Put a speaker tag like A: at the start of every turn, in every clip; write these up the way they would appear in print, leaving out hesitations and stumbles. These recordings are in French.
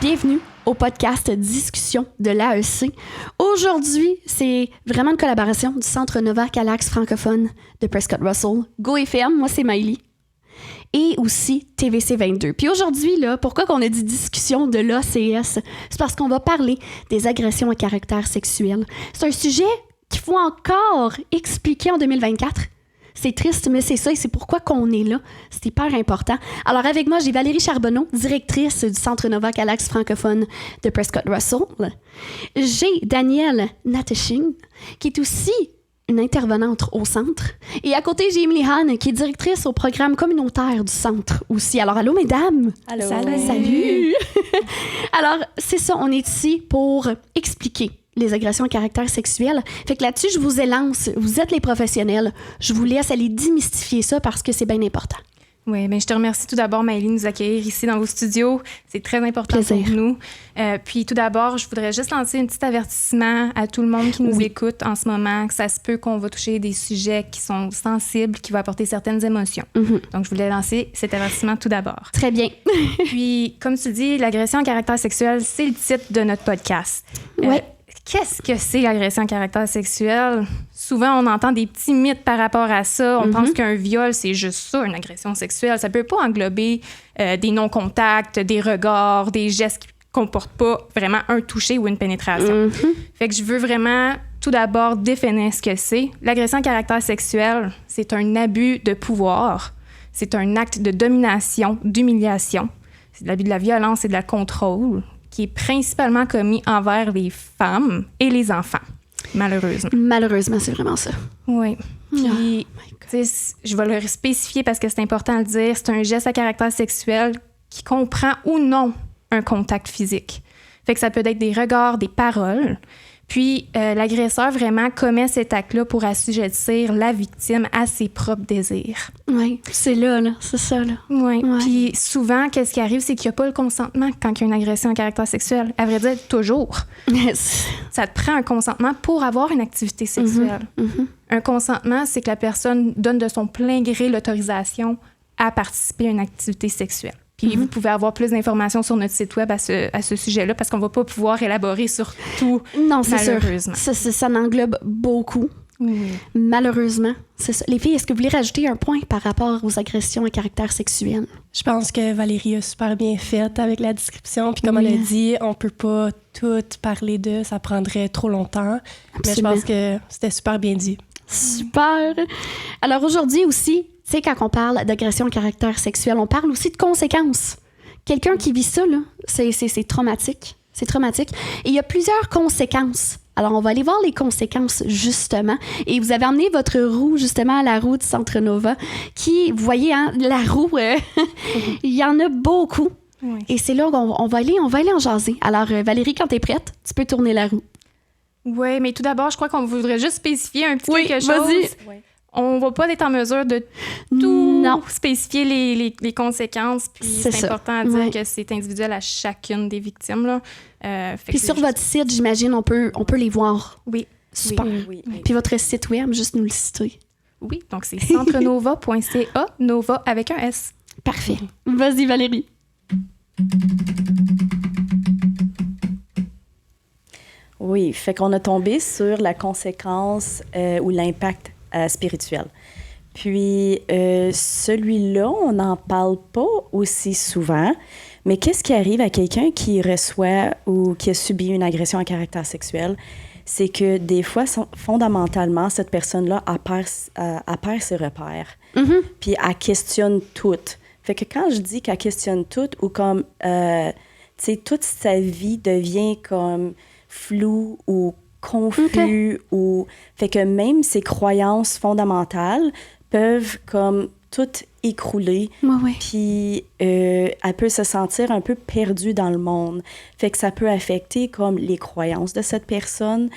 A: Bienvenue au podcast Discussion de l'AEC. Aujourd'hui, c'est vraiment une collaboration du Centre Nova Calax francophone de Prescott Russell, GoFM, moi c'est Maëlie, et aussi TVC 22. Puis aujourd'hui, là, pourquoi qu'on a dit discussion de l'ACS? C'est parce qu'on va parler des agressions à caractère sexuel. C'est un sujet qu'il faut encore expliquer en 2024. C'est triste, mais c'est ça et c'est pourquoi qu'on est là. C'est hyper important. Alors, avec moi, j'ai Valérie Charbonneau, directrice du Centre Nova Calax francophone de Prescott Russell. J'ai Danielle Natashing, qui est aussi une intervenante au centre. Et à côté, j'ai Emily Hahn, qui est directrice au programme communautaire du centre aussi. Alors, allô, mesdames!
B: Allô!
A: Salut! Alors, c'est ça, on est ici pour expliquer les agressions à caractère sexuel. Fait que là-dessus, je vous élance. Vous êtes les professionnels. Je vous laisse aller démystifier ça parce que c'est bien important.
B: Oui, bien, je te remercie tout d'abord, Maëlie, de nous accueillir ici dans vos studios. C'est très important pour nous. Puis tout d'abord, je voudrais juste lancer un petit avertissement à tout le monde qui nous écoute en ce moment, que ça se peut qu'on va toucher des sujets qui sont sensibles, qui vont apporter certaines émotions. Donc, je voulais lancer cet avertissement tout d'abord.
A: Très bien.
B: Puis, comme tu dis, l'agression à caractère sexuel, c'est le titre de notre podcast.
A: Oui.
B: Qu'est-ce que c'est l'agression à caractère sexuel? Souvent, on entend des petits mythes par rapport à ça. On pense qu'un viol, c'est juste ça, une agression sexuelle. Ça peut pas englober des non-contacts, des regards, des gestes qui comportent pas vraiment un toucher ou une pénétration. Fait que je veux vraiment, tout d'abord, définir ce que c'est. L'agression à caractère sexuel, c'est un abus de pouvoir. C'est un acte de domination, d'humiliation. C'est de l'abus de la violence et de la contrôle, qui est principalement commis envers les femmes et les enfants, malheureusement.
A: Malheureusement, c'est vraiment ça.
B: Oui. Puis, je vais le spécifier parce que c'est important à le dire, c'est un geste à caractère sexuel qui comprend ou non un contact physique. Fait que ça peut être des regards, des paroles. Puis, l'agresseur vraiment commet cet acte-là pour assujettir la victime à ses propres désirs.
A: Oui, c'est là, c'est ça, là.
B: Oui. Puis, souvent, qu'est-ce qui arrive, c'est qu'il n'y a pas le consentement quand il y a une agression à caractère sexuel. À vrai dire, toujours. Ça te prend un consentement pour avoir une activité sexuelle. Un consentement, c'est que la personne donne de son plein gré l'autorisation à participer à une activité sexuelle. Puis vous pouvez avoir plus d'informations sur notre site web à ce sujet-là parce qu'on ne va pas pouvoir élaborer sur tout,
A: non, c'est
B: malheureusement.
A: Sûr. Ça englobe beaucoup. Malheureusement, c'est ça. Les filles, est-ce que vous voulez rajouter un point par rapport aux agressions à caractère sexuel?
C: Je pense que Valérie a super bien fait avec la description. Puis comme elle a dit, on peut pas tout parler de, ça prendrait trop longtemps. Absolument. Mais je pense que c'était super bien dit.
A: Super! Alors aujourd'hui aussi, tu sais, quand on parle d'agression à caractère sexuel, on parle aussi de conséquences. Quelqu'un qui vit ça, là, c'est traumatique. C'est traumatique. Et il y a plusieurs conséquences. Alors, on va aller voir les conséquences, justement. Et vous avez emmené votre roue, justement, à la roue du Centre Nova, qui, vous voyez, hein, la roue, il y en a beaucoup. Oui. Et c'est là qu'on va aller en jaser. Alors, Valérie, quand tu es prête, tu peux tourner la roue.
B: Oui, mais tout d'abord, je crois qu'on voudrait juste spécifier un petit quelque chose.
A: Vas-y.
B: Oui. On ne va pas être en mesure de tout spécifier les conséquences. Puis c'est important à dire que c'est individuel à chacune des victimes. Là.
A: Puis sur votre site, j'imagine, on peut les voir.
B: Oui.
A: Super. Oui. Puis votre site web, juste nous le citer.
B: Oui, donc c'est centrenova.ca, Nova avec un S.
A: Parfait. Vas-y, Valérie.
D: Oui, fait qu'on a tombé sur la conséquence ou l'impact spirituel. Puis, celui-là, on n'en parle pas aussi souvent, mais qu'est-ce qui arrive à quelqu'un qui reçoit ou qui a subi une agression à caractère sexuel? C'est que des fois, fondamentalement, cette personne-là, elle perd ses repères. Puis, elle questionne tout. Fait que quand je dis qu'elle questionne tout, ou comme, tu sais, toute sa vie devient comme floue ou confus ou fait que même ses croyances fondamentales peuvent comme toutes écrouler puis elle peut se sentir un peu perdue dans le monde, fait que ça peut affecter comme les croyances de cette personne,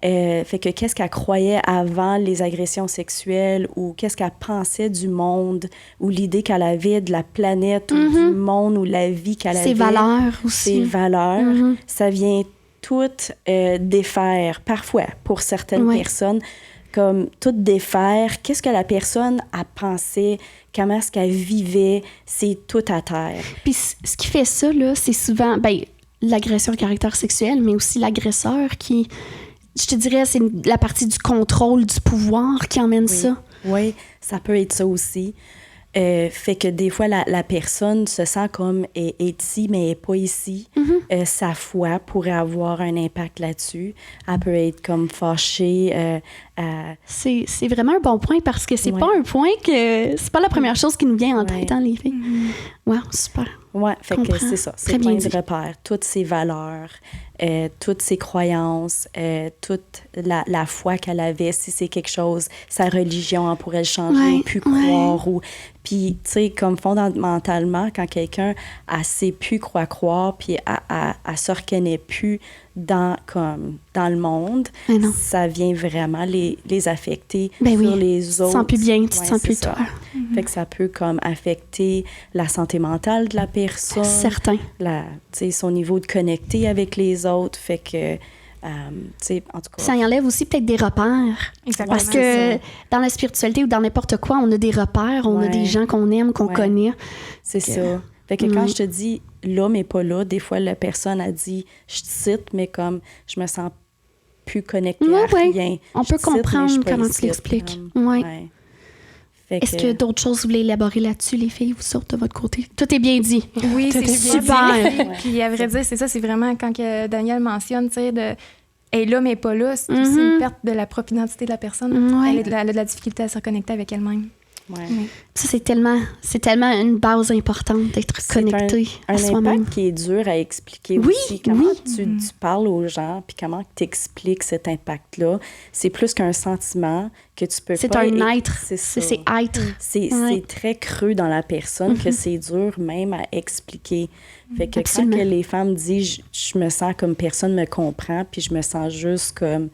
D: fait que qu'est-ce qu'elle croyait avant les agressions sexuelles ou qu'est-ce qu'elle pensait du monde ou l'idée qu'elle avait de la planète ou du monde ou la vie qu'elle avait,
A: ses valeurs aussi,
D: ça vient tout défaire, parfois, pour certaines personnes, comme tout défaire, qu'est-ce que la personne a pensé, comment est-ce qu'elle vivait, c'est tout à terre.
A: Puis ce qui fait ça, là, c'est souvent l'agression à caractère sexuel, mais aussi l'agresseur qui, je te dirais, c'est la partie du contrôle, du pouvoir qui emmène ça.
D: Oui, ça peut être ça aussi. Fait que des fois, la personne se sent comme est ici, mais elle n'est pas ici. Sa foi pourrait avoir un impact là-dessus. Elle peut être comme fâchée.
A: C'est vraiment un bon point parce que c'est pas un point que... C'est pas la première chose qui nous vient en tête, hein, les filles. Wow, super.
D: Oui, fait que c'est ça. C'est plein de repères. Toutes ses valeurs, toutes ses croyances, toute la foi qu'elle avait, si c'est quelque chose, sa religion, on pourrait le changer, plus croire. Puis, tu sais, comme fondamentalement, quand quelqu'un ne sait plus quoi croire, puis elle se reconnaît plus dans le monde, ça vient vraiment les affecter sur les autres.
A: Tu te sens plus bien, tu te sens plus toi.
D: Fait que ça peut comme affecter la santé mentale de la personne.
A: Certain.
D: Son niveau de connecter avec les autres. Fait que, en tout cas...
A: Ça y enlève aussi peut-être des repères.
B: Exactement.
A: Parce que dans la spiritualité ou dans n'importe quoi, on a des repères, on a des gens qu'on aime, qu'on connaît.
D: C'est ça. Fait que quand je te dis « l'homme n'est pas là », des fois, la personne a dit, je te cite, mais comme je me sens plus connectée à rien.
A: On peut comprendre comment tu l'expliques. Est-ce que d'autres choses vous voulez élaborer là-dessus, les filles, vous autres, de votre côté? Tout est bien dit.
B: Oui, c'est
A: super.
B: Puis à vrai dire, c'est ça, c'est vraiment quand que Daniel mentionne, tu sais, elle est là, mais pas là, c'est aussi une perte de la propre identité de la personne. Elle a de la difficulté à se reconnecter avec elle-même.
A: Ça, c'est tellement une base importante d'être connecté à soi-même.
D: Un impact qui est dur à expliquer aussi. Comment tu parles aux gens, puis comment tu expliques cet impact-là. C'est plus qu'un sentiment que tu peux pas...
A: C'est un être.
D: C'est ça.
A: C'est être.
D: C'est très creux dans la personne que c'est dur même à expliquer. Fait que quand que les femmes disent « je me sens comme personne me comprend », puis je me sens juste comme...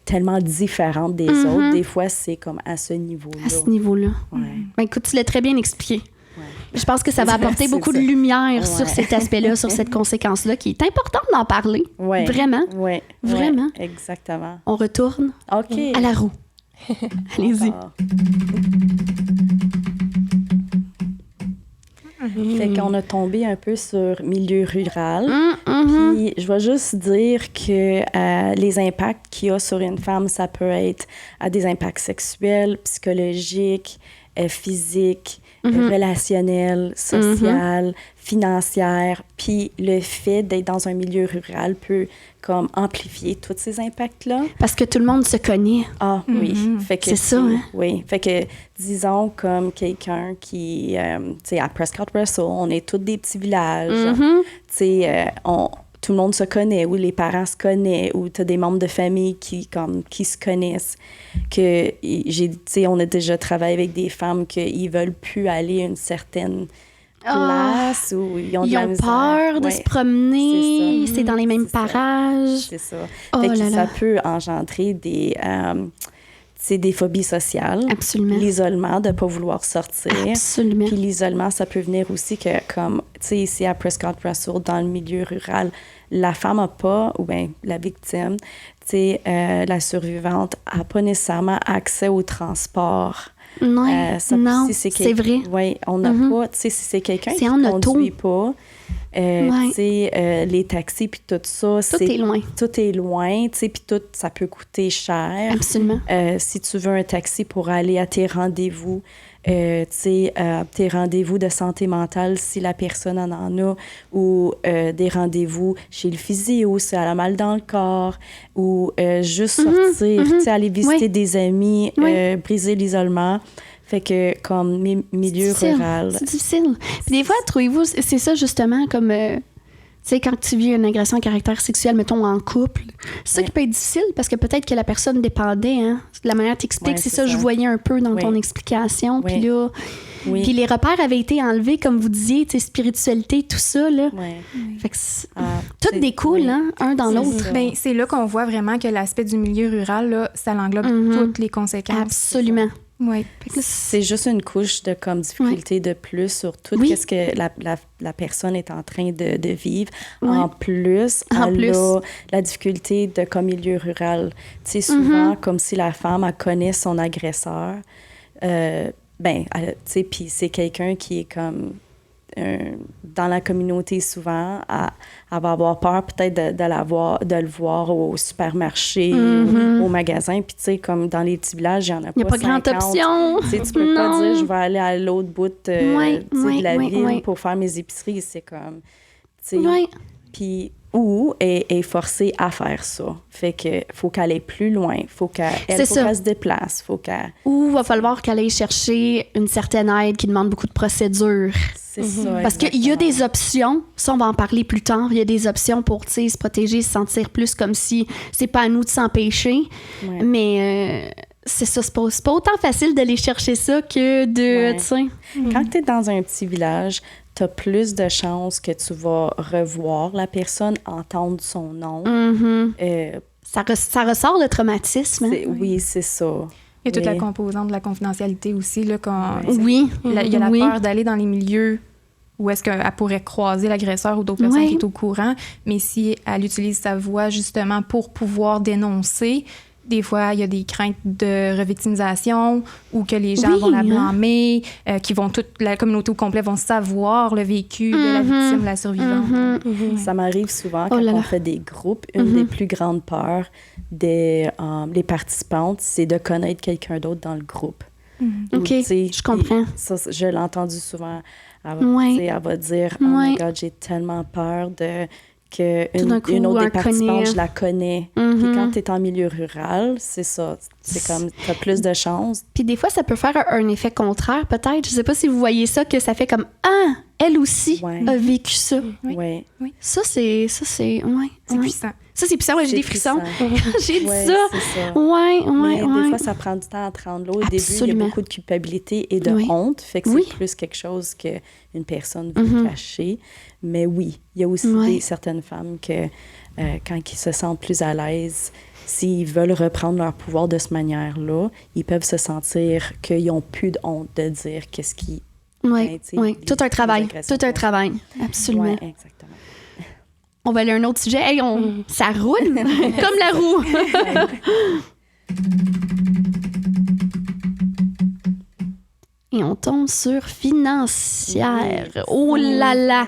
D: tellement différente des autres. Des fois, c'est comme à ce niveau-là.
A: À ce niveau-là. Écoute, tu l'as très bien expliqué. Je pense que ça va apporter beaucoup de lumière sur cet aspect-là, sur cette conséquence-là, qui est importante d'en parler. Vraiment. Vraiment.
D: Exactement.
A: On retourne à la roue. Allez-y.
D: Fait qu'on a tombé un peu sur milieu rural. Puis je vais juste dire que les impacts qu'il y a sur une femme, ça peut être des impacts sexuels, psychologiques, physiques, relationnels, sociaux, financiers. Puis le fait d'être dans un milieu rural peut comme amplifier tous ces impacts-là.
A: Parce que tout le monde se connaît.
D: Ah oui. Fait que
A: c'est ça, hein?
D: Oui. Fait que, disons, comme quelqu'un qui, tu sais, à Prescott Russell, on est tous des petits villages. Tu sais, tout le monde se connaît, ou les parents se connaissent, ou tu as des membres de famille qui se connaissent. Que on a déjà travaillé avec des femmes qui veulent plus aller à une certaine place où ils ont de la misère.
A: Peur de se promener, c'est dans les mêmes parages.
D: C'est ça. Fait que ça peut engendrer des phobies sociales.
A: Absolument.
D: L'isolement, de ne pas vouloir sortir.
A: Absolument.
D: Puis l'isolement, ça peut venir aussi que, comme, tu sais, ici à Prescott Russell, dans le milieu rural, la femme n'a pas, ou bien la victime, tu sais, la survivante n'a pas nécessairement accès au transport.
A: Non, c'est vrai.
D: Oui, on n'a pas, tu sais, si c'est quelqu'un qui ne conduit pas, tu sais, les taxis puis tout ça,
A: tout est loin.
D: Tout est loin, tu sais, puis tout, ça peut coûter cher.
A: Absolument.
D: Si tu veux un taxi pour aller à tes rendez-vous, tu sais, tes rendez-vous de santé mentale, si la personne en a, ou des rendez-vous chez le physio, si elle a mal dans le corps, ou juste sortir, tu sais, aller visiter des amis, briser l'isolement. Fait que, comme milieu rural...
A: C'est difficile. Puis des fois, trouvez-vous, c'est ça justement, comme... tu sais, quand tu vis une agression à caractère sexuel, mettons, en couple, c'est ça qui peut être difficile, parce que peut-être que la personne dépendait, hein. De la manière que tu expliques, c'est ça, je voyais un peu dans ton explication. Puis là... Puis les repères avaient été enlevés, comme vous disiez, tu sais, spiritualité, tout ça, là. Fait que tout découle, hein, un dans l'autre.
B: Ben, c'est là qu'on voit vraiment que l'aspect du milieu rural, là, ça englobe toutes les conséquences.
A: Absolument.
B: Oui.
D: C'est juste une couche de comme difficulté de plus sur tout ce que la personne est en train de vivre.
A: Ouais.
D: En plus,
A: En
D: elle
A: plus.
D: a la difficulté de comme milieu rural. Tu sais, souvent, comme si la femme, elle connaît son agresseur. Tu sais, puis c'est quelqu'un qui est comme... dans la communauté, souvent, elle va avoir peur peut-être de le voir au supermarché, au magasin. Puis, tu sais, comme dans les petits villages, il n'y en a pas 50.
A: Il n'y a pas grande option.
D: Tu sais, tu peux pas dire, je vais aller à l'autre bout de la ville
A: ouais.
D: pour faire mes épiceries. C'est comme, tu sais,
A: Ouais.
D: puis ou est forcée à faire ça. Fait que faut qu'elle aille plus loin. Faut qu'elle se déplace. Faut qu'elle...
A: Ou va falloir qu'elle aille chercher une certaine aide qui demande beaucoup de procédures.
D: C'est ça,
A: Parce qu'il y a
D: exactement.
A: des options, ça on va en parler plus tard, il y a des options pour se protéger, se sentir plus comme si c'est pas à nous de s'empêcher.
D: Ouais.
A: Mais c'est ça, c'est pas autant facile d'aller chercher ça que de,
D: Ouais.
A: tu sais.
D: Quand tu es dans un petit village, tu as plus de chances que tu vas revoir la personne, entendre son nom.
A: Ça ressort le traumatisme. Hein?
D: Oui, c'est ça.
B: Il y a toute la
D: Oui.
B: composante de la confidentialité aussi. Là,
A: Oui.
B: il y a la
A: Oui.
B: peur d'aller dans les milieux où est-ce qu'elle pourrait croiser l'agresseur ou d'autres personnes
A: Oui.
B: qui sont au courant. Mais si elle utilise sa voix justement pour pouvoir dénoncer, des fois, il y a des craintes de revictimisation ou que les gens
A: Oui,
B: vont la
A: hein.
B: blâmer, toute la communauté au complet vont savoir le vécu de la victime, de la survivante.
D: Ça m'arrive souvent
A: Oh
D: quand
A: là là.
D: on fait des groupes. Une des plus grandes peurs des participantes, c'est de connaître quelqu'un d'autre dans le groupe. Ou,
A: OK,
D: tu sais,
A: je comprends.
D: Ça, je l'ai entendu souvent. Elle va,
A: Ouais.
D: tu sais, elle va dire « Oh
A: Ouais.
D: my God, j'ai tellement peur que
A: Tout d'un coup,
D: une autre
A: un
D: des participantes,
A: connaît.
D: je la connais. Puis quand tu es en milieu rural, c'est ça. C'est comme, tu as plus de chances.
A: Puis des fois, ça peut faire un effet contraire, peut-être. Je sais pas si vous voyez ça, que ça fait comme « Ah, elle aussi
D: Ouais.
A: a vécu ça.
B: Oui.
D: Ouais.
A: Ça, c'est...
B: C'est puissant.
A: Ça, c'est puissant. Ouais, j'ai
D: C'est
A: des frissons
D: puissant.
A: quand j'ai dit
D: Ouais,
A: ça.
D: c'est ça.
A: Ouais.
D: Mais des fois, ça prend du temps à te rendre là. Au début, il y
A: Absolument.
D: a beaucoup de culpabilité et de
A: Oui.
D: honte. Fait que
A: Oui.
D: c'est plus quelque chose qu'une personne veut cacher. Mais oui, il y a aussi certaines femmes que, quand ils se sentent plus à l'aise, s'ils veulent reprendre leur pouvoir de cette manière-là, ils peuvent se sentir qu'ils n'ont plus de honte de dire qu'est-ce qui...
A: Oui,
D: tu sais,
A: oui. Tout un travail.
D: agressions.
A: Tout un travail. Absolument.
D: Ouais, exactement.
A: On va aller à un autre sujet. Hey, ça roule comme la roue. Et on tombe sur financière. Oh là là!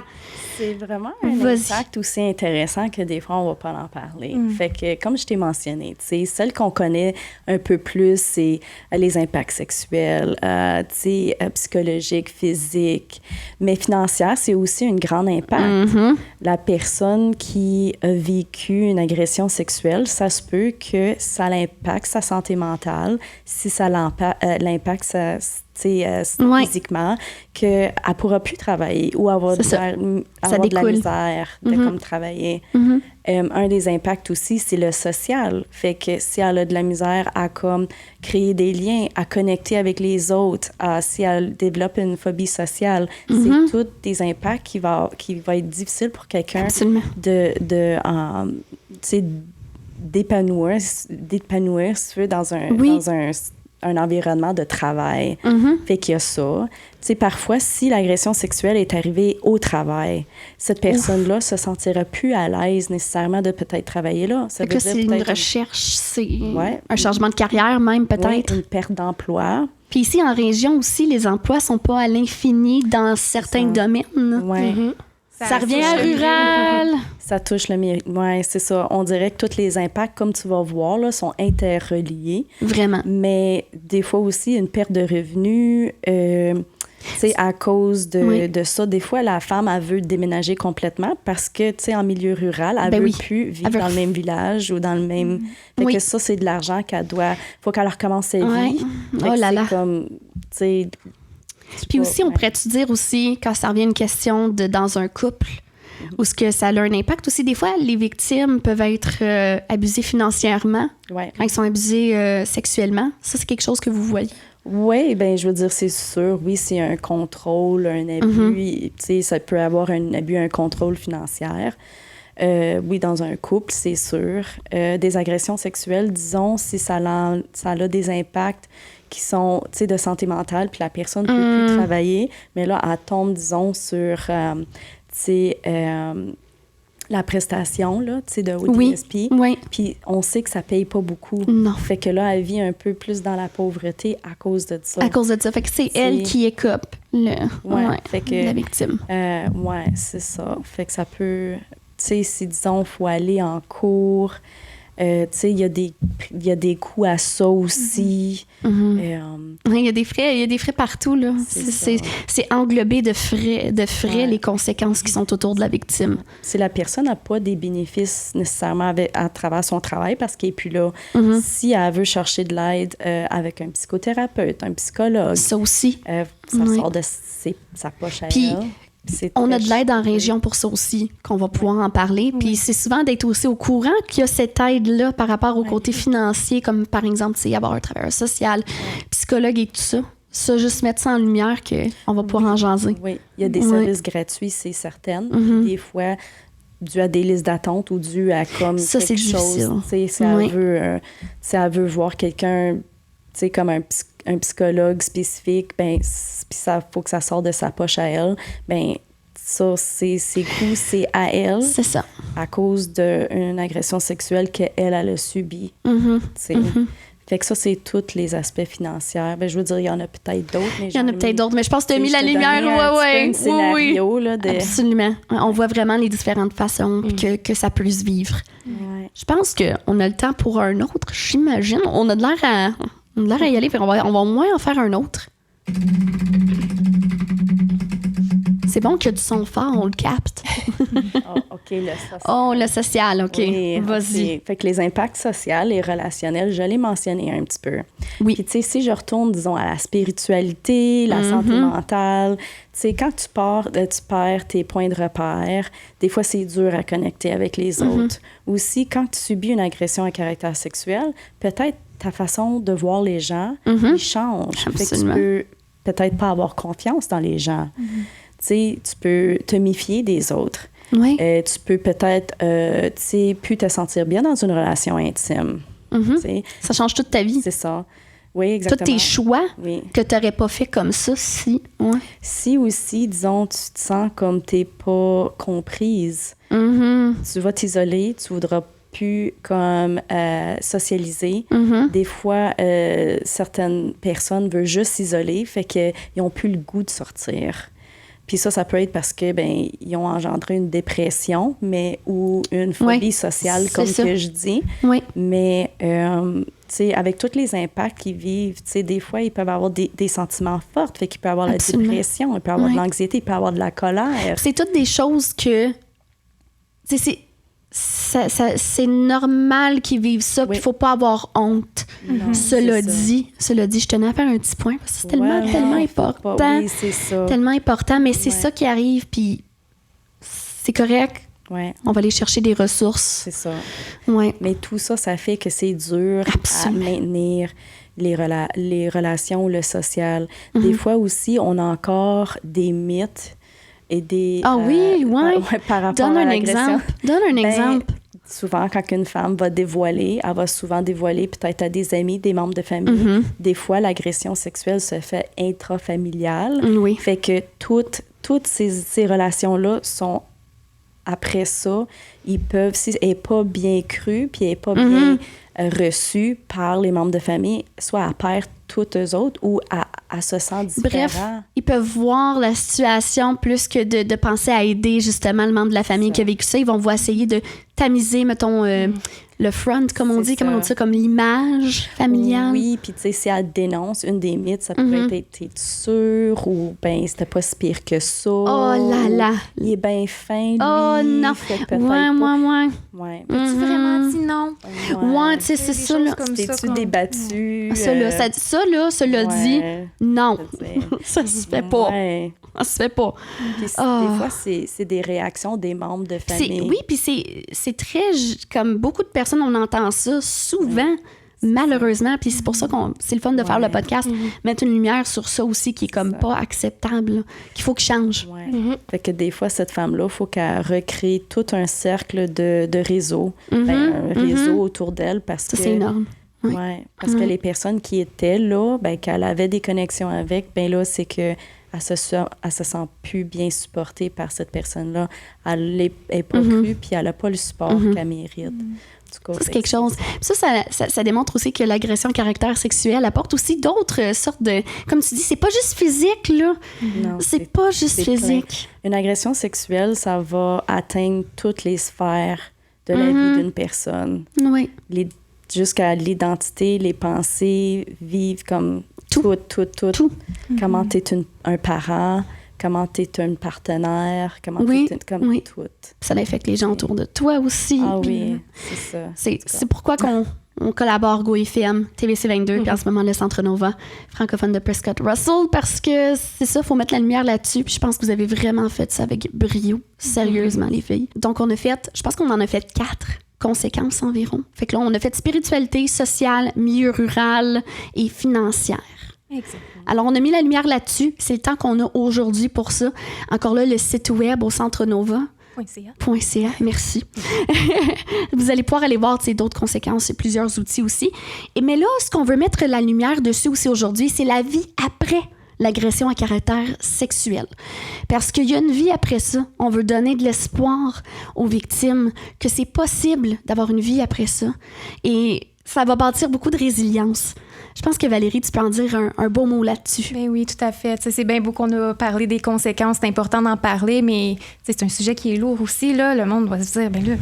D: C'est vraiment un
A: Vas-y.
D: impact aussi intéressant que des fois, on ne va pas en parler. Fait que, comme je t'ai mentionné, tu sais, celle qu'on connaît un peu plus, c'est les impacts sexuels, psychologiques, physiques. Mais financière, c'est aussi un grand impact. La personne qui a vécu une agression sexuelle, ça se peut que ça l'impacte sa santé mentale, si ça l'impacte sa... physiquement, qu'elle ne pourra plus travailler ou avoir de la misère de comme travailler. Un des impacts aussi, c'est le social. Fait que si elle a de la misère à comme créer des liens, à connecter avec les autres, si elle développe une phobie sociale, c'est tous des impacts qui va être difficile pour quelqu'un
A: Absolument.
D: d'épanouir, si tu veux, dans un environnement de travail. Fait qu'il y a ça. Tu sais, parfois, si l'agression sexuelle est arrivée au travail, cette personne-là se sentira plus à l'aise nécessairement de peut-être travailler là. Ça
A: Fait que
D: veut
A: là,
D: dire
A: c'est une
D: peut-être
A: recherche, c'est
D: Ouais.
A: un changement de carrière même, peut-être.
D: une perte d'emploi.
A: Puis ici, en région aussi, les emplois sont pas à l'infini dans certains domaines.
D: Ouais.
A: Ça revient à rural.
D: Ça touche le milieu. Oui, c'est ça. On dirait que tous les impacts, comme tu vas voir, là, sont interreliés.
A: Vraiment.
D: Mais des fois aussi, une perte de revenus, à cause de ça. Des fois, la femme, elle veut déménager complètement parce que, tu sais, en milieu rural, elle veut plus vivre dans le même village ou dans le même... Fait que ça, c'est de l'argent qu'elle doit... Faut qu'elle recommence sa vie. Fait
A: Oh
D: que
A: là
D: c'est
A: là.
D: comme, tu sais...
A: Puis aussi, on pourrait-tu dire aussi, quand ça revient à une question de dans un couple, où ce que ça a un impact aussi, des fois, les victimes peuvent être abusées financièrement
D: Ouais.
A: quand ils sont abusés sexuellement. Ça, c'est quelque chose que vous voyez.
D: Oui, bien, je veux dire, c'est sûr. Oui, c'est un contrôle, un abus. Tu sais, ça peut avoir un abus, un contrôle financier. Oui, dans un couple, c'est sûr. Des agressions sexuelles, disons, si ça a des impacts qui sont, tu sais, de santé mentale, puis la personne ne peut plus travailler, mais là, elle tombe, disons, sur, tu sais, la prestation, là, tu sais, de ODSP.
A: Oui.
D: Puis on sait que ça paye pas beaucoup.
A: Non.
D: Fait que là, elle vit un peu plus dans la pauvreté à cause de ça.
A: À cause de ça. Fait que c'est elle qui écope
D: fait que,
A: la victime.
D: Ouais, c'est ça. Fait que ça peut... Tu sais, si, disons, il faut aller en cours... tu sais, il y a des coûts à ça aussi.
A: Il y a des frais partout, là. C'est englobé de frais les conséquences qui sont autour de la victime.
D: Si la personne n'a pas des bénéfices nécessairement à travers son travail parce qu'elle n'est plus là, si elle veut chercher de l'aide avec un psychothérapeute, un psychologue...
A: Ça aussi.
D: Ça sort de sa poche à
A: Puis,
D: elle.
A: on a de l'aide en région pour ça aussi, qu'on va pouvoir en parler. Puis c'est souvent d'être aussi au courant qu'il y a cette aide-là par rapport au côté financier, comme par exemple, tu sais, avoir un travailleur social, psychologue et tout ça. Ça, juste mettre ça en lumière qu'on va pouvoir en jaser.
D: Oui, il y a des services gratuits, c'est certain. Des fois, dû à des listes d'attente ou dû à comme
A: ça,
D: quelque chose. Si elle veut voir quelqu'un, tu sais, comme un psychologue spécifique, ben puis ça faut que ça sorte de sa poche à elle, ben ça ses coûts c'est à elle.
A: C'est ça. À
D: cause d'une agression sexuelle qu'elle a subie. Fait que ça, c'est tous les aspects financiers. Ben, je veux dire, il y en a peut-être d'autres.
A: Il y en a peut-être d'autres, mais je pense que tu as mis la lumière.
D: Oui.
A: Absolument. On voit vraiment les différentes façons que ça peut se vivre.
D: Ouais.
A: Je pense qu'on a le temps pour un autre, j'imagine. On a de l'air à y aller, puis on va au moins en faire un autre. C'est bon qu'il y a du son fort, on le capte.
D: OK, le social.
A: Oh, le social, OK.
D: Oui,
A: vas-y.
D: Okay. Fait que les impacts sociaux et relationnels, je l'ai mentionné un petit peu.
A: Oui.
D: Puis, tu sais, si je retourne, disons, à la spiritualité, la santé mentale, tu sais, quand tu perds tes points de repère, des fois, c'est dur à connecter avec les autres. Aussi, quand tu subis une agression à caractère sexuel, peut-être ta façon de voir les gens, il change.
A: Absolument.
D: Fait que tu peux peut-être pas avoir confiance dans les gens. Tu sais, tu peux te méfier des autres.
A: Oui.
D: Tu peux peut-être, tu sais, plus te sentir bien dans une relation intime.
A: Ça change toute ta vie.
D: C'est ça. Oui, exactement.
A: Tous tes choix que tu n'aurais pas fait comme ça si... Ouais.
D: Si aussi, disons, tu te sens comme tu n'es pas comprise, tu vas t'isoler, tu voudras plus comme socialiser. Des fois, certaines personnes veulent juste s'isoler, fait qu'ils n'ont plus le goût de sortir. Puis ça peut être parce que ben ils ont engendré une dépression, ou une phobie sociale, comme que je dis.
A: Oui.
D: Mais tu sais, avec tous les impacts qu'ils vivent, tu sais, des fois ils peuvent avoir des sentiments forts, fait qu'il peut avoir la dépression, il peut avoir de l'anxiété, il peut avoir de la colère.
A: C'est toutes des choses que c'est normal qu'ils vivent ça, puis il ne faut pas avoir honte. Cela dit, je tenais à faire un petit point, parce que c'est tellement important.
D: Oui, c'est ça.
A: Tellement important, mais c'est ça qui arrive, puis c'est correct.
D: Ouais.
A: On va aller chercher des ressources.
D: C'est ça.
A: Ouais.
D: Mais tout ça, ça fait que c'est dur à maintenir les relations ou le social. Des fois aussi, on a encore des mythes et des...
A: Ah oui,
D: par rapport à l'agression.
A: Donne un exemple.
D: Souvent, quand une femme va dévoiler, elle va souvent dévoiler peut-être à des amis, des membres de famille. Des fois, l'agression sexuelle se fait intrafamiliale.
A: Oui.
D: Fait que toutes ces relations-là sont... Après ça, ils peuvent, si elle n'est pas bien crue, puis elle n'est pas bien reçue par les membres de famille, soit elle perd toutes eux autres ou elle se sent différente.
A: Bref, ils peuvent voir la situation plus que de penser à aider justement le membre de la famille qui a vécu ça. Ils vont essayer de tamiser, mettons, le front, comme on dit, comment on dit ça, comme l'image familiale.
D: Oui, puis tu sais, si elle dénonce une des mythes, ça pourrait être « t'es sûre » ou « ben c'était pas si pire que ça ».
A: Oh là là!
D: Il est bien fin, lui.
A: Oh non!
D: Ouais.
B: As-tu vraiment dit non?
A: Ouais, tu sais, c'est ça, là.
D: T'es-tu débattu?
A: Cela dit, non. Ça se fait pas.
D: Ouais.
A: Ça se fait pas.
D: Puis des fois, c'est des réactions des membres de famille.
A: Oui, puis c'est très... Comme beaucoup de personnes, on entend ça souvent. Malheureusement, puis c'est pour ça qu'on c'est le fun de faire le podcast, mettre une lumière sur ça aussi qui est comme pas acceptable, là, qu'il faut qu'il change.
D: Ouais. Fait que des fois, cette femme-là, il faut qu'elle recrée tout un cercle de réseau, un réseau autour d'elle parce
A: Ça,
D: que...
A: c'est énorme. Oui.
D: Ouais, parce que les personnes qui étaient là, qu'elle avait des connexions avec, là, c'est que elle se sent plus bien supportée par cette personne-là. Elle n'est pas crue, puis elle n'a pas le support qu'elle mérite.
A: Ça, c'est quelque chose. Ça démontre aussi que l'agression à caractère sexuel apporte aussi d'autres sortes de... Comme tu dis, c'est pas juste physique, là.
D: Non,
A: c'est pas juste physique.
D: Une agression sexuelle, ça va atteindre toutes les sphères de la vie d'une personne.
A: Oui.
D: Jusqu'à l'identité, les pensées, vivre comme tout. Comment tu es un parent, comment tu es un partenaire, comment tu es comme tout.
A: Ça affecte les gens autour de toi aussi.
D: Ah oui, c'est ça.
A: C'est pourquoi on collabore Go FM, TVC22, puis en ce moment le Centre Nova francophone de Prescott Russell, parce que c'est ça, il faut mettre la lumière là-dessus, puis je pense que vous avez vraiment fait ça avec brio, sérieusement les filles. Donc je pense qu'on en a fait 4 conséquences environ. Fait que là, on a fait spiritualité, sociale, milieu rural et financière.
B: Exactement.
A: Alors, on a mis la lumière là-dessus. C'est le temps qu'on a aujourd'hui pour ça. Encore là, le site web au Centre Nova. .ca, merci. Vous allez pouvoir aller voir d'autres conséquences et plusieurs outils aussi. Mais là, ce qu'on veut mettre la lumière dessus aussi aujourd'hui, c'est la vie après l'agression à caractère sexuel. Parce qu'il y a une vie après ça. On veut donner de l'espoir aux victimes que c'est possible d'avoir une vie après ça. Et ça va bâtir beaucoup de résilience. Je pense que Valérie, tu peux en dire un beau mot là-dessus.
B: Ben oui, tout à fait. C'est bien beau qu'on a parlé des conséquences, c'est important d'en parler, mais c'est un sujet qui est lourd aussi. Là. Le monde va se dire, ben là,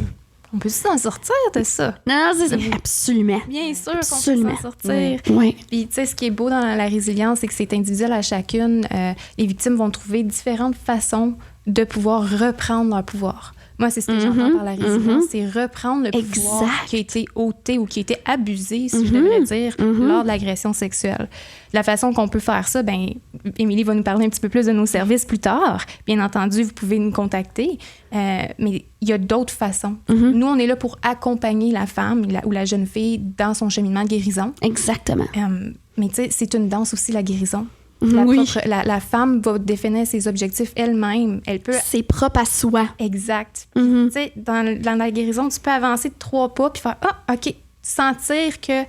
B: on peut s'en sortir de ça?
A: Non, c'est ça. Absolument.
B: Bien sûr qu'on peut s'en sortir.
A: Oui.
B: Puis, tu sais, ce qui est beau dans la résilience, c'est que c'est individuel à chacune. Les victimes vont trouver différentes façons de pouvoir reprendre leur pouvoir. Moi, c'est ce que j'entends par la résilience, c'est reprendre le pouvoir qui a été ôté ou qui a été abusé, si je devrais dire, lors de l'agression sexuelle. La façon qu'on peut faire ça, Émilie va nous parler un petit peu plus de nos services plus tard. Bien entendu, vous pouvez nous contacter, mais il y a d'autres façons. Nous, on est là pour accompagner la femme ou la jeune fille dans son cheminement de guérison.
A: Exactement.
B: Mais tu sais, c'est une danse aussi, la guérison. La femme va définir ses objectifs elle-même. Elle peut...
A: C'est propre à soi.
B: Exact. Tu sais, dans la guérison, tu peux avancer de 3 pas puis faire « Ah, OK », sentir que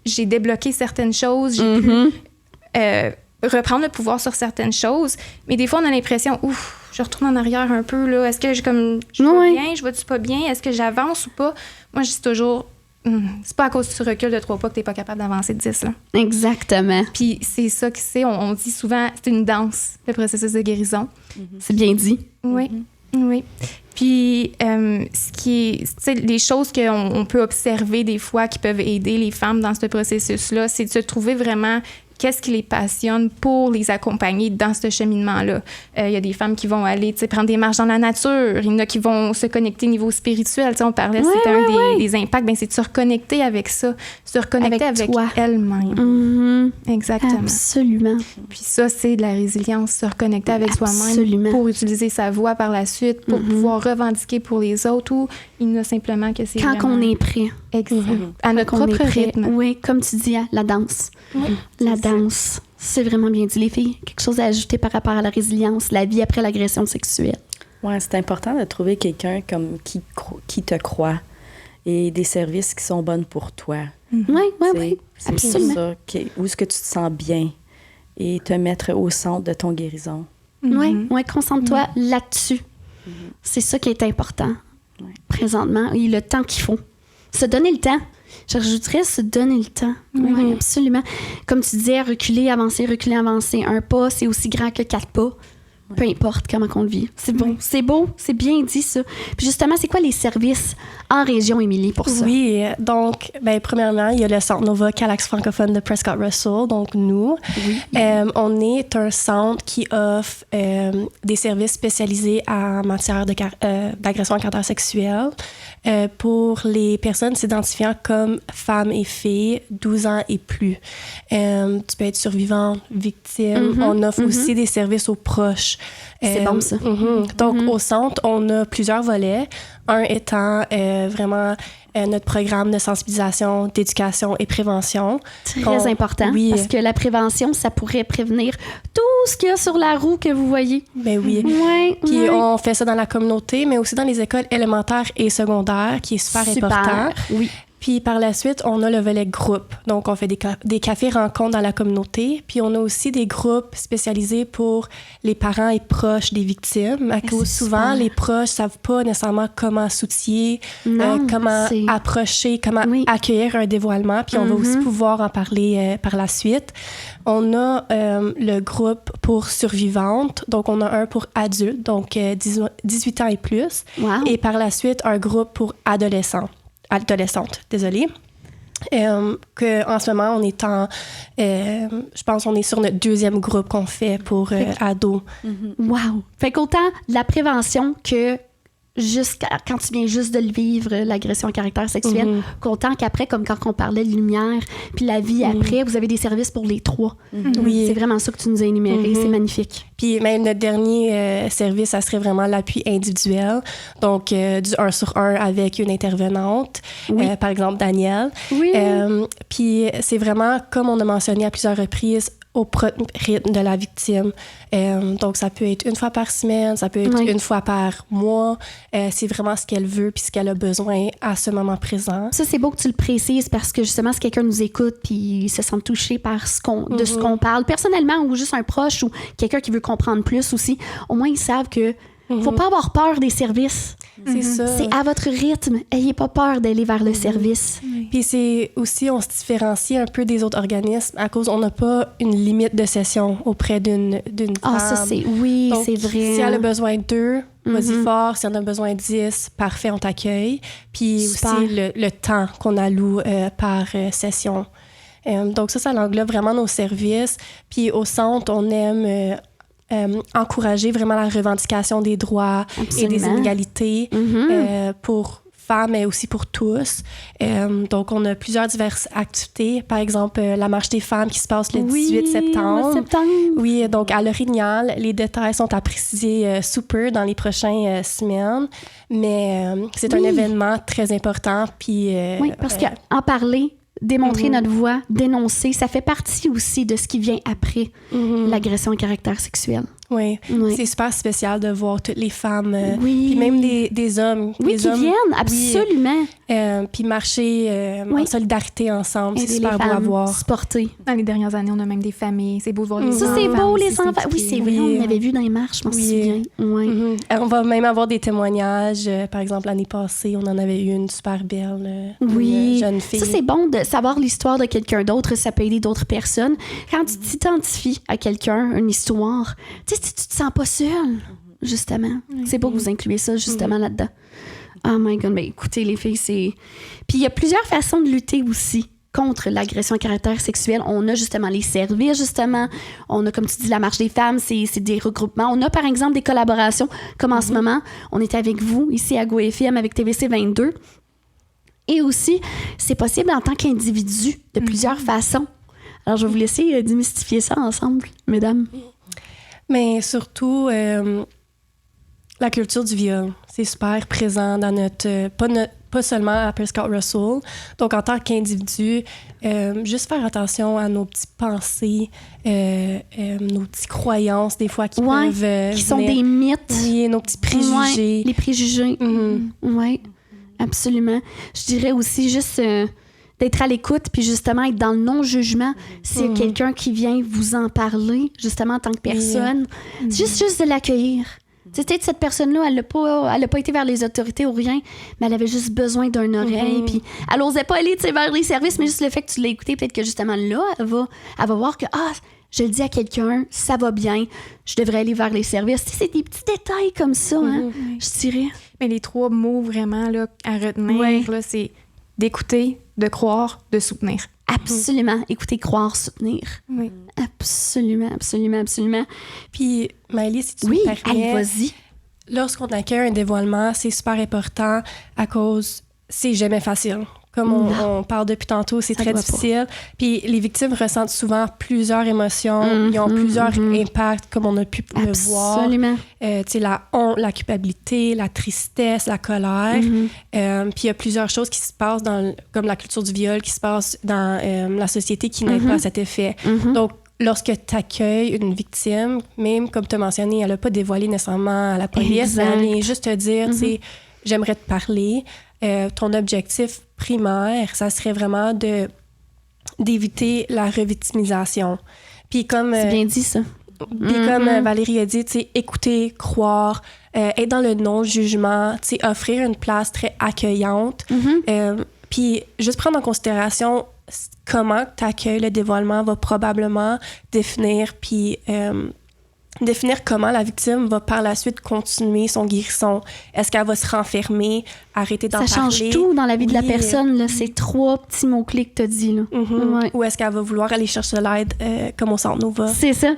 B: j'ai débloqué certaines choses, j'ai pu reprendre le pouvoir sur certaines choses. Mais des fois, on a l'impression « Ouf, je retourne en arrière un peu, là. Est-ce que je vais bien? Je vais-tu pas bien? Est-ce que j'avance ou pas? » Moi, je dis toujours... c'est pas à cause que tu recules de 3 pas que t'es pas capable d'avancer de 10, là.
A: Exactement.
B: Puis c'est ça que c'est. On dit souvent, c'est une danse, le processus de guérison.
A: C'est bien dit.
B: Oui, oui. Puis, ce qui est, tu sais, les choses qu'on peut observer des fois qui peuvent aider les femmes dans ce processus-là, c'est de se trouver vraiment qu'est-ce qui les passionne pour les accompagner dans ce cheminement-là. Il y a des femmes qui vont aller prendre des marches dans la nature. Il y en a qui vont se connecter au niveau spirituel. On parlait, c'était un des impacts, c'est de se reconnecter avec ça, se reconnecter avec elle-même. Exactement.
A: Absolument.
B: Puis ça, c'est de la résilience, se reconnecter avec soi-même pour utiliser sa voix par la suite, pour pouvoir revendiquer pour les autres, ou il y en a simplement que c'est
A: quand on est prêt.
B: Exact. À notre propre rythme.
A: Oui, comme tu dis, la danse. La danse. C'est vraiment bien dit, les filles. Quelque chose à ajouter par rapport à la résilience, la vie après l'agression sexuelle.
D: Oui, c'est important de trouver quelqu'un comme qui te croit et des services qui sont bons pour toi.
A: Oui.
D: Absolument. Ça, où est-ce que tu te sens bien et te mettre au centre de ton guérison.
A: Oui, concentre-toi là-dessus. C'est ça qui est important présentement. Et le temps qu'il faut. Se donner le temps. Je rajouterais se donner le temps. Oui, absolument. Comme tu disais, reculer, avancer. Un pas, c'est aussi grand que 4 pas. Peu importe comment on le vit. C'est bon, c'est bien dit ça. Puis justement, c'est quoi les services en région, Émilie, pour ça?
C: Oui, donc, premièrement, il y a le Centre Nova Calax francophone de Prescott Russell, donc nous. On est un centre qui offre des services spécialisés en matière d'agression à caractère sexuel pour les personnes s'identifiant comme femmes et filles 12 ans et plus. Tu peux être survivante, victime. On offre aussi des services aux proches.
A: C'est bon, ça.
C: Donc, au centre, on a plusieurs volets. Un étant vraiment notre programme de sensibilisation, d'éducation et prévention.
A: Très important,
C: oui.
A: Parce que la prévention, ça pourrait prévenir tout ce qu'il y a sur la roue que vous voyez.
C: Ben oui.
A: Ouais,
C: Puis
A: ouais.
C: on fait ça dans la communauté, mais aussi dans les écoles élémentaires et secondaires, qui est super important.
A: Oui.
C: Puis par la suite, on a le volet groupe. Donc, on fait des cafés-rencontres dans la communauté. Puis on a aussi des groupes spécialisés pour les parents et proches des victimes. À cause souvent,
A: super.
C: les proches ne savent pas nécessairement comment s'outiller,
A: Non,
C: comment
A: c'est-
C: approcher, comment
A: Oui.
C: accueillir un dévoilement. Puis on va aussi pouvoir en parler par la suite. On a le groupe pour survivantes. Donc, on a un pour adultes, donc 18 ans et plus.
A: Wow.
C: Et par la suite, un groupe pour adolescentes, désolée. Que en ce moment, on est je pense qu'on est sur notre 2e groupe qu'on fait pour ados.
A: Wow. Fait qu'autant de la prévention que quand tu viens juste de le vivre, l'agression à caractère sexuel, qu'autant qu'après, comme quand on parlait de lumière, puis la vie après, vous avez des services pour les 3.
C: Oui.
A: C'est vraiment ça que tu nous as énuméré. C'est magnifique.
C: Puis même notre dernier service, ça serait vraiment l'appui individuel. Donc, du 1 sur 1 avec une intervenante, par exemple Danielle.
A: Oui.
C: Puis c'est vraiment, comme on a mentionné à plusieurs reprises, au rythme de la victime. Donc, ça peut être une fois par semaine, ça peut être une fois par mois. C'est vraiment ce qu'elle veut puis ce qu'elle a besoin à ce moment présent.
A: Ça, c'est beau que tu le précises parce que justement, si quelqu'un nous écoute puis il se sent touché par de ce qu'on parle personnellement ou juste un proche ou quelqu'un qui veut comprendre plus aussi, au moins ils savent que faut pas avoir peur des services.
C: C'est ça.
A: C'est à votre rythme. Ayez pas peur d'aller vers le service.
C: Puis c'est aussi, on se différencie un peu des autres organismes à cause on n'a pas une limite de session auprès d'une
A: Ah,
C: femme.
A: ça, oui,
C: Donc,
A: c'est vrai.
C: si elle a besoin de 2, vas-y fort. Si elle en a besoin de 10, parfait, on t'accueille. Puis
A: Super.
C: aussi le temps qu'on alloue par session. Donc ça englobe vraiment nos services. Puis au centre, on aime encourager vraiment la revendication des droits et des
A: Absolument.
C: inégalités pour femmes, mais aussi pour tous. Donc, on a plusieurs diverses activités. Par exemple, la marche des femmes qui se passe le 18 septembre.
A: Le septembre.
C: Oui, donc à l'Orignal, les détails sont à préciser sous peu dans les prochaines semaines, mais c'est un événement très important. Puis,
A: Oui, parce qu'en parler, démontrer notre voix, dénoncer, ça fait partie aussi de ce qui vient après l'agression à caractère sexuel.
C: Oui,
A: Oui.
C: c'est super spécial de voir toutes les femmes,
A: Oui.
C: puis même des hommes.
A: Oui,
C: des
A: qui
C: hommes,
A: viennent, absolument.
C: puis marcher en solidarité ensemble, c'est
A: Aider
C: super
A: les
C: beau à
A: femmes,
C: voir.
A: supporter.
B: Dans les dernières années, on a même des familles. C'est beau de voir les
A: Ça,
B: enfants.
A: c'est beau,
B: aussi
A: les enfants. Oui, c'est vrai,
B: s'impliquer.
A: on en avait vu dans les marches, je m'en souviens. Ouais.
C: On va même avoir des témoignages. Par exemple, l'année passée, on en avait eu une super belle
A: Oui,
C: une jeune fille.
A: ça c'est bon de savoir l'histoire de quelqu'un d'autre, ça peut aider d'autres personnes. Quand tu t'identifies à quelqu'un, une histoire, tu sais, tu te sens pas seul, justement. C'est beau que vous incluez ça justement là-dedans. Oh my God, mais écoutez les filles, c'est... Puis il y a plusieurs façons de lutter aussi contre l'agression à caractère sexuel. On a justement les services, justement. On a, comme tu dis, la marche des femmes, c'est des regroupements. On a, par exemple, des collaborations, comme en ce moment, on est avec vous, ici à GoFM, avec TVC 22. Et aussi, c'est possible en tant qu'individu, de plusieurs façons. Alors, je vais vous laisser démystifier ça ensemble, mesdames.
C: Mais surtout, la culture du viol, c'est super présent dans notre... Pas seulement à Prescott Russell. Donc, en tant qu'individu, juste faire attention à nos petites pensées, nos petites croyances, des fois, qui peuvent...
A: qui sont
C: venir-
A: des mythes.
C: Oui, nos petits préjugés.
A: Ouais, les préjugés. Oui, absolument. Je dirais aussi juste d'être à l'écoute, puis justement être dans le non-jugement. S'il y a quelqu'un qui vient vous en parler, justement en tant que personne, juste de l'accueillir. Tu sais, peut-être cette personne-là, elle n'a pas été vers les autorités ou rien, mais elle avait juste besoin d'un oreille, puis elle n'osait pas aller, tu sais, vers les services, mais juste le fait que tu l'as écouté, peut-être que justement là, elle va voir que, je le dis à quelqu'un, ça va bien, je devrais aller vers les services. Tu sais, c'est des petits détails comme ça, hein, je dirais.
B: Mais les 3 mots vraiment là, à retenir, là, c'est d'écouter, de croire, de soutenir.
A: Absolument. Écoutez, croire, soutenir.
B: Oui.
A: Absolument, absolument, absolument.
C: Puis, Maëlys, si tu
A: Oui,
C: me permets...
A: allez, vas-y.
C: Lorsqu'on accueille un dévoilement, c'est super important à cause... C'est jamais facile. Comme on parle depuis tantôt, c'est très difficile. Puis les victimes ressentent souvent plusieurs émotions. Ils ont plusieurs impacts, comme on a pu le voir.
A: Absolument.
C: Tu sais, la honte, la culpabilité, la tristesse, la colère. Puis il y a plusieurs choses qui se passent, comme la culture du viol, qui se passe dans la société qui n'aide pas à cet effet. Donc, lorsque tu accueilles une victime, même comme tu as mentionné, elle n'a pas dévoilé nécessairement à la police, elle vient juste te dire, tu sais, j'aimerais te parler. Ton objectif primaire, ça serait vraiment d'éviter la revictimisation. Puis comme...
A: C'est bien dit, ça.
C: Puis comme Valérie a dit, tu sais, écouter, croire, être dans le non-jugement, tu sais, offrir une place très accueillante. Puis juste prendre en considération comment tu accueilles le dévoilement va probablement définir comment la victime va par la suite continuer son guérison. Est-ce qu'elle va se renfermer, arrêter d'en parler?
A: Ça change tout dans la vie de la personne. Là. C'est 3 petits mots-clés que tu as dit. Là.
C: Ou est-ce qu'elle va vouloir aller chercher de l'aide comme au Centre Nova?
A: C'est ça,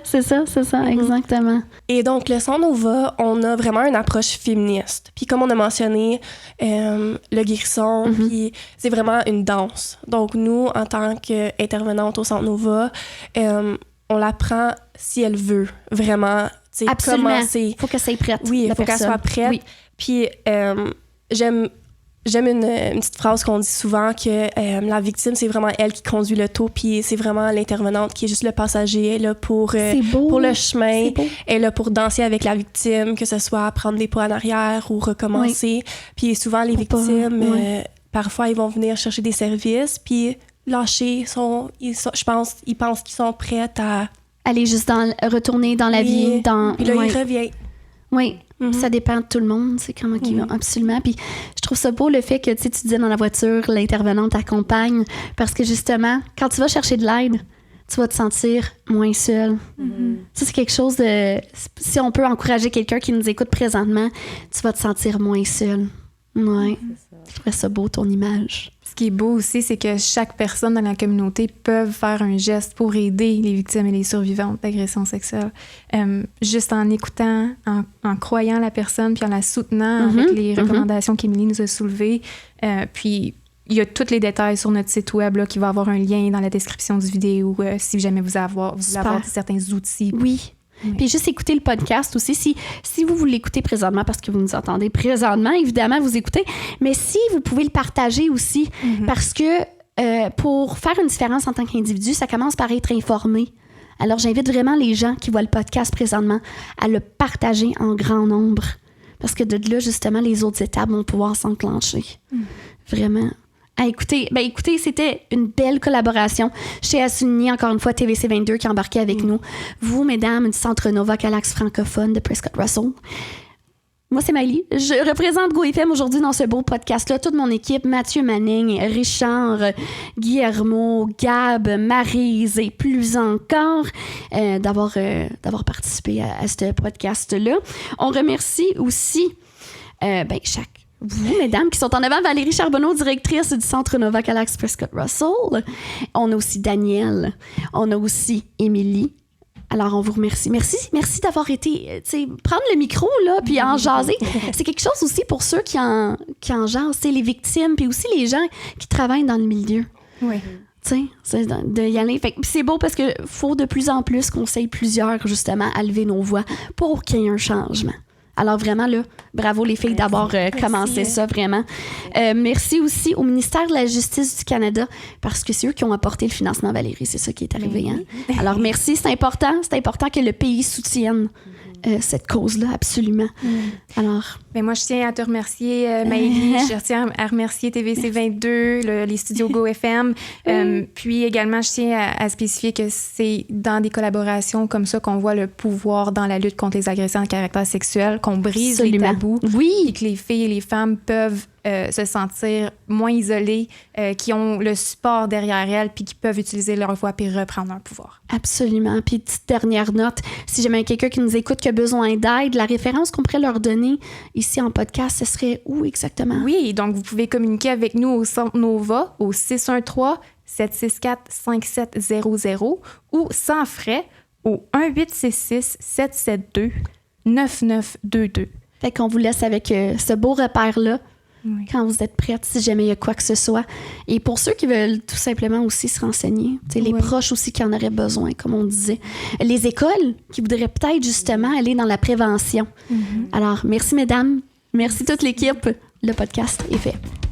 A: exactement.
C: Et donc, le Centre Nova, on a vraiment une approche féministe. Puis comme on a mentionné, le guérisson, puis c'est vraiment une danse. Donc, nous, en tant qu'intervenante au Centre Nova, on la prend si elle veut, vraiment.
A: Absolument. Il faut qu'elle soit prête.
C: Oui, il faut qu'elle soit prête. Oui. Puis j'aime une petite phrase qu'on dit souvent que la victime, c'est vraiment elle qui conduit l'auto, puis c'est vraiment l'intervenante qui est juste le passager. Elle est là pour le chemin. Elle est là pour danser avec la victime, que ce soit prendre des pas en arrière ou recommencer. Puis souvent, les victimes, parfois, ils vont venir chercher des services, puis lâcher, je pense, ils pensent qu'ils sont prêts à...
A: aller juste retourner dans la vie.
C: Puis là, ils reviennent.
A: Oui, ça dépend de tout le monde, c'est comment qu'ils vont, absolument. Puis je trouve ça beau le fait que tu disais dans la voiture, l'intervenante t'accompagne, parce que justement, quand tu vas chercher de l'aide, tu vas te sentir moins seul. Ça, c'est quelque chose de... Si on peut encourager quelqu'un qui nous écoute présentement, tu vas te sentir moins seul. Oui, je trouverais ça beau, ton image.
B: Ce qui est beau aussi, c'est que chaque personne dans la communauté peut faire un geste pour aider les victimes et les survivantes d'agressions sexuelles. Juste en écoutant, en croyant la personne, puis en la soutenant avec les recommandations qu'Émilie nous a soulevées. Puis, il y a tous les détails sur notre site web là, qui va avoir un lien dans la description du vidéo si jamais vous voulez avoir certains outils.
A: Oui. Puis juste écouter le podcast aussi. Si vous l'écoutez présentement, parce que vous nous entendez présentement, évidemment, vous écoutez, mais si vous pouvez le partager aussi, parce que pour faire une différence en tant qu'individu, ça commence par être informé. Alors, j'invite vraiment les gens qui voient le podcast présentement à le partager en grand nombre. Parce que de là, justement, les autres étapes vont pouvoir s'enclencher. Vraiment. Écoutez, c'était une belle collaboration. Je tiens à souligner encore une fois TVC 22 qui a embarqué avec nous. Vous, mesdames du Centre Nova Calax francophone de Prescott Russell. Moi, c'est Maëlie. Je représente GoFM aujourd'hui dans ce beau podcast-là. Toute mon équipe, Mathieu Manning, Richard, Guillermo, Gab, Maryse et plus encore d'avoir participé à ce podcast-là. On remercie aussi vous, mesdames, qui sont en avant, Valérie Charbonneau, directrice du Centre Nova Calax Prescott Russell. On a aussi Danielle. On a aussi Émilie. Alors, on vous remercie. Merci d'avoir été, prendre le micro, là, puis en jaser. C'est quelque chose aussi pour ceux qui en jasent, les victimes, puis aussi les gens qui travaillent dans le milieu.
B: Oui.
A: C'est de y aller. Fait que c'est beau parce qu'il faut de plus en plus qu'on s'aille plusieurs, justement, à lever nos voix pour qu'il y ait un changement. Alors vraiment, là, bravo les filles d'avoir commencé ça, vraiment. Merci aussi au ministère de la Justice du Canada, parce que c'est eux qui ont apporté le financement, Valérie, c'est ça qui est arrivé. Hein? Alors merci, c'est important que le pays soutienne cette cause-là, absolument. Alors...
B: Mais moi, je tiens à te remercier, Maëlie. Je tiens à remercier TVC 22, les studios GoFM. Puis également, je tiens à spécifier que c'est dans des collaborations comme ça qu'on voit le pouvoir dans la lutte contre les agressions à caractère sexuel, qu'on brise les tabous.
A: Oui.
B: Et que les filles et les femmes peuvent se sentir moins isolées, qui ont le support derrière elles, puis qui peuvent utiliser leur voix puis reprendre leur pouvoir.
A: Absolument. Puis petite dernière note, si jamais quelqu'un qui nous écoute qui a besoin d'aide, la référence qu'on pourrait leur donner ici en podcast, ce serait où exactement?
B: Oui, donc vous pouvez communiquer avec nous au Centre Nova au 613-764-5700 ou sans frais au 1-866-772-9922.
A: Fait qu'on vous laisse avec ce beau repère-là. quand vous êtes prête, si jamais il y a quoi que ce soit. Et pour ceux qui veulent tout simplement aussi se renseigner, les proches aussi qui en auraient besoin, comme on disait. Les écoles qui voudraient peut-être justement aller dans la prévention. Alors, merci mesdames, merci toute l'équipe. Le podcast est fait.